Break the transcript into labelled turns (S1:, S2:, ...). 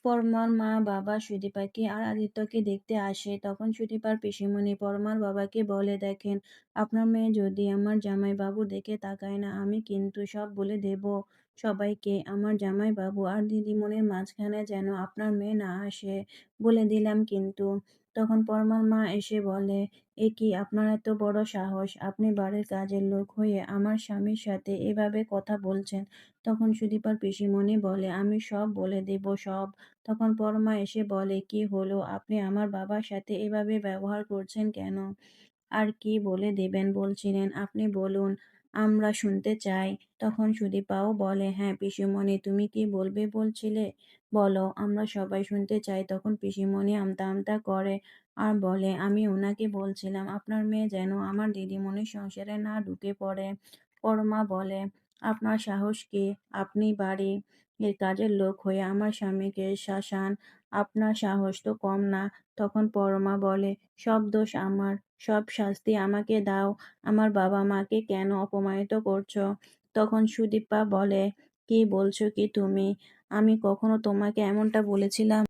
S1: পরমার মা বাবা সুদীপাকে আর আদিত্যকে দেখতে আসে। তখন সুদীপার পিসিমণি পরমার বাবাকে বলে, দেখেন, আপনার মেয়ে যদি আমার জামাইবাবু দেখে তাকায় না, আমি কিন্তু সব বলে দেব সবাইকে। আমার জামাইবাবু আর দিদিমণির মাঝখানে যেন আপনার মেয়ে না আসে, বলে দিলাম কিন্তু। তখন পরমার মা এসে বলে, এ কি আপনার এত বড় সাহস? আপনি বাড়ির কাজের লোক হয়ে আমার স্বামীর সাথে এভাবে কথা বলছেন? তখন সুদীপার পিসিমণি বলে, আমি সব বলে দেব, সব। তখন পরমা এসে বলে, কি হলো, আপনি আমার বাবার সাথে এভাবে ব্যবহার করছেন কেন? আর কি বলে দেবেন বলছিলেন, আপনি বলুন, আমরা শুনতে চাই। তখন সুদীপাও বলে, হ্যাঁ পিসিমণি, তুমি কি বলবে বলছিলে? বলো, আমরা সবাই শুনতে চাই। তখন পিসিমণি আমতা আমতা করে আর বলে, আমি ওনাকে বলছিলাম আপনার মেয়ে যেন আমার দিদিমণির সংসারে না ঢুকে পড়ে। পরমা বলে, আপনার সাহস কি? আপনি বাড়ি এর কাজের লোক হয়ে আমার স্বামীকে শাসান, আপনার সাহস তো কম না। তখন পরমা বলে, সব দোষ আমার, সব শাস্তি আমাকে দাও, আমার বাবা মাকে কেন অপমানিত করছো? তখন সুদীপা বলে, কি বলছো কি তুমি? আমি কখনো তোমাকে এমনটা বলেছিলাম?